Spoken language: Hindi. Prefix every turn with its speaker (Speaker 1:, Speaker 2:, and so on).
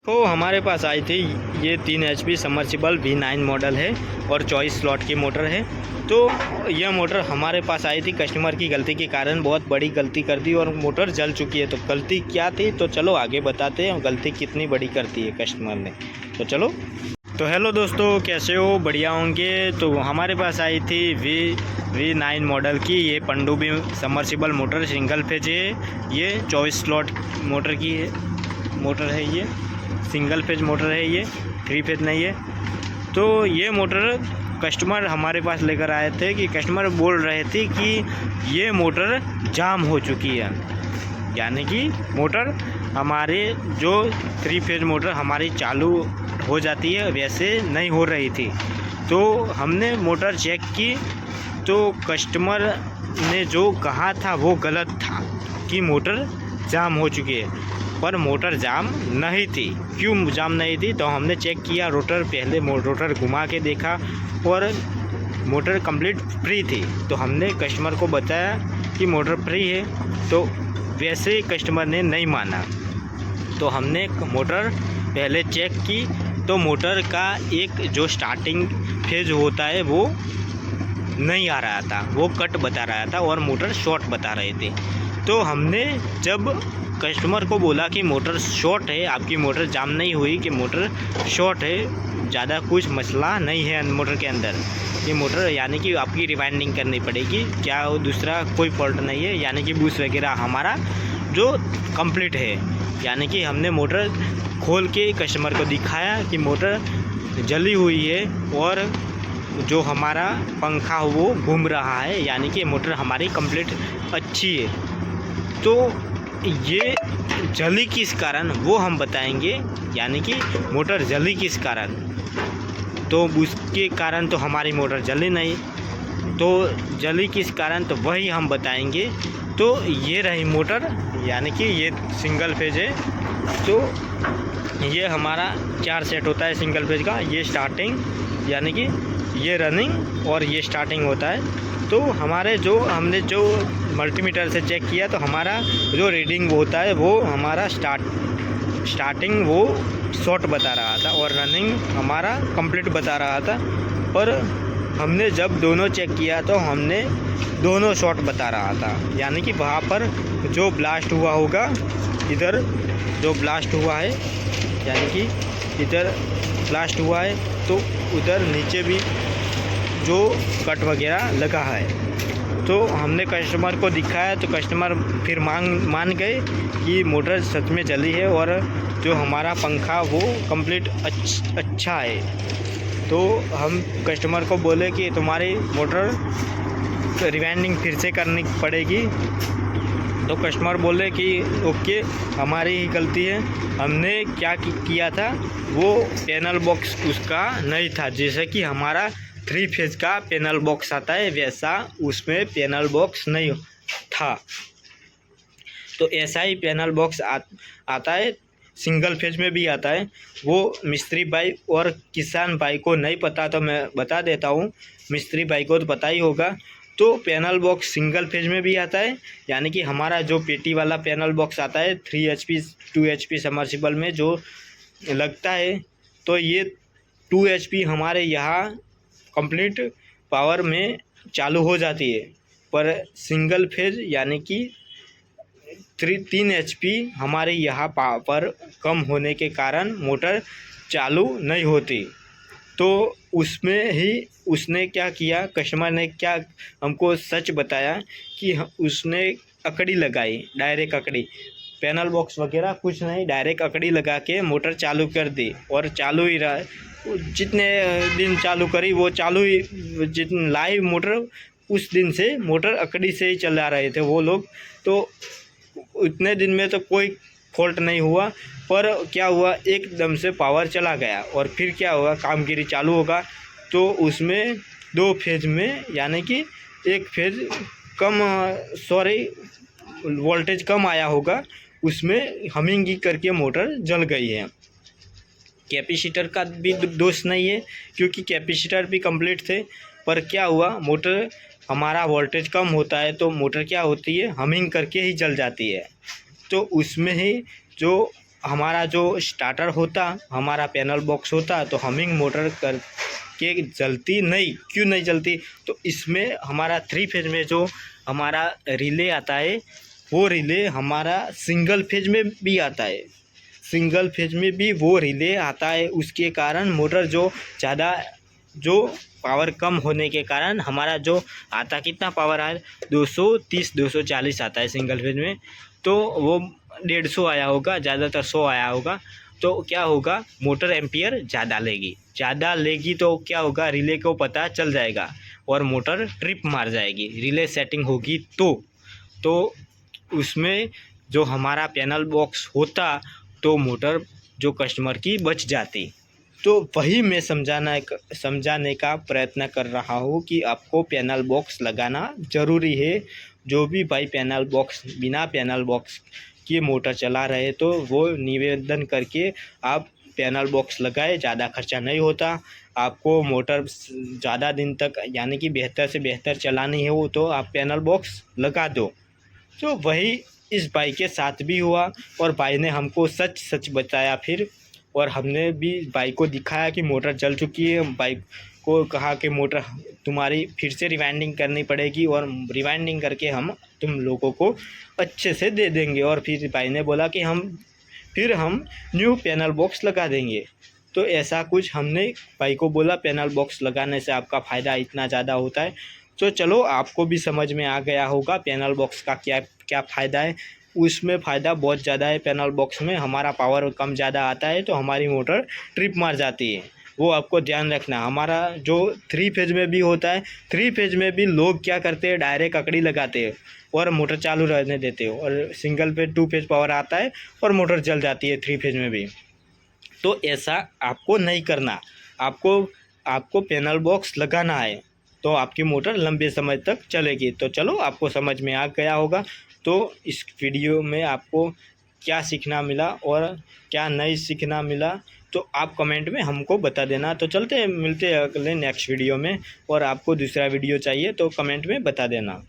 Speaker 1: तो हमारे पास आई थी ये 3 HP समर्सिबल V9 मॉडल है और 24 स्लॉट की मोटर है। तो यह मोटर हमारे पास आई थी, कस्टमर की गलती के कारण बहुत बड़ी गलती कर दी और मोटर जल चुकी है। तो गलती क्या थी तो चलो आगे बताते हैं गलती कितनी बड़ी करती है कस्टमर ने। तो चलो। तो हेलो दोस्तों, कैसे हो? बढ़िया होंगे। तो हमारे पास आई थी V9 मॉडल की ये पनडुब्बी समर्सिबल मोटर, सिंगल फेज है। ये 24 स्लॉट मोटर की मोटर है। ये सिंगल फेज मोटर है, ये 3 फेज नहीं है। तो ये मोटर कस्टमर हमारे पास लेकर आए थे कि कस्टमर बोल रहे थे कि ये मोटर जाम हो चुकी है, यानी कि मोटर हमारे जो 3 फेज मोटर हमारी चालू हो जाती है वैसे नहीं हो रही थी। तो हमने मोटर चेक की तो कस्टमर ने जो कहा था वो गलत था कि मोटर जाम हो चुकी है, पर मोटर जाम नहीं थी। क्यों जाम नहीं थी? तो हमने चेक किया रोटर, पहले रोटर घुमा के देखा और मोटर कंप्लीट फ्री थी। तो हमने कस्टमर को बताया कि मोटर फ्री है, तो वैसे कस्टमर ने नहीं माना। तो हमने मोटर पहले चेक की तो मोटर का एक जो स्टार्टिंग फेज होता है वो नहीं आ रहा था, वो कट बता रहा था और मोटर शॉर्ट बता रहे थे। तो हमने जब कस्टमर को बोला कि मोटर शॉर्ट है, आपकी मोटर जाम नहीं हुई, कि मोटर शॉर्ट है, ज़्यादा कुछ मसला नहीं है मोटर के अंदर, ये मोटर यानी कि आपकी रिवाइंडिंग करनी पड़ेगी, क्या दूसरा कोई फॉल्ट नहीं है, यानी कि बूस्ट वगैरह हमारा जो कंप्लीट है। यानी कि हमने मोटर खोल के कस्टमर को दिखाया कि मोटर जली हुई है और जो हमारा पंखा वो घूम रहा है, यानी कि मोटर हमारी कंप्लीट अच्छी है। तो ये जली किस कारण वो हम बताएंगे, यानी कि मोटर जली किस कारण। तो उसके कारण तो हमारी मोटर जली नहीं, तो जली किस कारण तो वही हम बताएंगे। तो ये रही मोटर, यानी कि ये सिंगल फेज है। तो ये हमारा 4 सेट होता है सिंगल फेज का। ये स्टार्टिंग यानी कि ये रनिंग और ये स्टार्टिंग होता है। तो हमारे हमने जो मल्टीमीटर से चेक किया तो हमारा जो रीडिंग होता है वो हमारा स्टार्टिंग वो शॉर्ट बता रहा था और रनिंग हमारा कंप्लीट बता रहा था। पर हमने जब दोनों चेक किया तो हमने दोनों शॉर्ट बता रहा था, यानी कि वहाँ पर जो ब्लास्ट हुआ होगा, इधर जो ब्लास्ट हुआ है, यानी कि इधर ब्लास्ट हुआ है तो उधर नीचे भी जो कट वगैरह लगा है। तो हमने कस्टमर को दिखाया तो कस्टमर फिर मान गए कि मोटर सच में चली है और जो हमारा पंखा वो कंप्लीट अच्छा है। तो हम कस्टमर को बोले कि तुम्हारी मोटर रिवाइंडिंग फिर से करनी पड़ेगी। तो कस्टमर बोले कि ओके, हमारी ही गलती है, हमने क्या किया था वो पैनल बॉक्स उसका नहीं था, जैसे कि हमारा 3 फेज का पैनल बॉक्स आता है वैसा उसमें पैनल बॉक्स नहीं था। तो ऐसा ही पैनल बॉक्स आता है, सिंगल फेज में भी आता है। वो मिस्त्री भाई और किसान भाई को नहीं पता तो मैं बता देता हूँ, मिस्त्री भाई को तो पता ही होगा। तो पैनल बॉक्स सिंगल फेज में भी आता है, यानी कि हमारा जो पेटी वाला पैनल बॉक्स आता है 3 HP 2 HP समर्सिबल में जो लगता है, तो ये 2 HP हमारे यहाँ कंप्लीट पावर में चालू हो जाती है। पर सिंगल फेज यानी कि 3 HP हमारे यहाँ पावर कम होने के कारण मोटर चालू नहीं होती। तो उसमें ही उसने क्या किया, कस्टमर ने क्या हमको सच बताया कि उसने अकड़ी लगाई, डायरेक्ट अकड़ी, पैनल बॉक्स वगैरह कुछ नहीं, डायरेक्ट अकड़ी लगा के मोटर चालू कर दी और चालू ही रहा। जितने दिन चालू करी वो चालू ही, जितने लाइव मोटर उस दिन से मोटर अकड़ी से ही चला रहे थे वो लोग। तो उतने दिन में तो कोई फॉल्ट नहीं हुआ, पर क्या हुआ एकदम से पावर चला गया और फिर क्या होगा, कामगिरी चालू होगा तो उसमें 2 फेज में, यानी कि एक फेज कम, वोल्टेज कम आया होगा, उसमें हमिंग करके मोटर जल गई है। कैपेसिटर का भी दोष नहीं है क्योंकि कैपेसिटर भी कंप्लीट थे, पर क्या हुआ, मोटर हमारा वोल्टेज कम होता है तो मोटर क्या होती है, हमिंग करके ही जल जाती है। तो उसमें ही जो हमारा जो स्टार्टर होता, हमारा पैनल बॉक्स होता, तो हमिंग मोटर कर के चलती नहीं, क्यों नहीं चलती? तो इसमें हमारा 3 फेज में जो हमारा रिले आता है, वो रिले हमारा सिंगल फेज में भी आता है, सिंगल फेज में भी वो रिले आता है। उसके कारण मोटर जो ज़्यादा जो पावर कम होने के कारण हमारा जो आता, कितना पावर आया, 230 240 आता है सिंगल फेज में, तो वो 150 आया होगा, ज़्यादातर 100 आया होगा। तो क्या होगा, मोटर एम्पियर ज़्यादा लेगी तो क्या होगा, रिले को पता चल जाएगा और मोटर ट्रिप मार जाएगी। रिले सेटिंग होगी तो उसमें जो हमारा पैनल बॉक्स होता, तो मोटर जो कस्टमर की बच जाती। तो वही मैं समझाने का प्रयत्न कर रहा हूँ कि आपको पैनल बॉक्स लगाना ज़रूरी है। जो भी भाई बिना पैनल बॉक्स के मोटर चला रहे, तो वो निवेदन करके आप पैनल बॉक्स लगाए, ज़्यादा खर्चा नहीं होता। आपको मोटर ज़्यादा दिन तक यानी कि बेहतर से बेहतर चलानी है वो, तो आप पैनल बॉक्स लगा दो। तो वही इस भाई के साथ भी हुआ और भाई ने हमको सच बताया फिर, और हमने भी भाई को दिखाया कि मोटर चल चुकी है। भाई को कहा कि मोटर तुम्हारी फिर से रिवाइंडिंग करनी पड़ेगी और रिवाइंडिंग करके हम तुम लोगों को अच्छे से दे देंगे। और फिर भाई ने बोला कि हम न्यू पैनल बॉक्स लगा देंगे। तो ऐसा कुछ हमने भाई को बोला, पैनल बॉक्स लगाने से आपका फ़ायदा इतना ज़्यादा होता है। तो चलो आपको भी समझ में आ गया होगा पैनल बॉक्स का क्या फ़ायदा है। उसमें फ़ायदा बहुत ज़्यादा है। पैनल बॉक्स में हमारा पावर कम ज़्यादा आता है, तो हमारी मोटर ट्रिप मार जाती है, वो आपको ध्यान रखना। हमारा जो 3 फेज में भी होता है, 3 फेज में भी लोग क्या करते हैं, डायरेक्ट अकड़ी लगाते हैं और मोटर चालू रहने देते हो, और सिंगल फेज 2 फेज पावर आता है और मोटर जल जाती है 3 फेज में भी। तो ऐसा आपको नहीं करना, आपको पैनल बॉक्स लगाना है, तो आपकी मोटर लंबे समय तक चलेगी। तो चलो आपको समझ में आ गया होगा। तो इस वीडियो में आपको क्या सीखना मिला और क्या नहीं सीखना मिला, तो आप कमेंट में हमको बता देना। तो मिलते हैं अगले नेक्स्ट वीडियो में, और आपको दूसरा वीडियो चाहिए तो कमेंट में बता देना।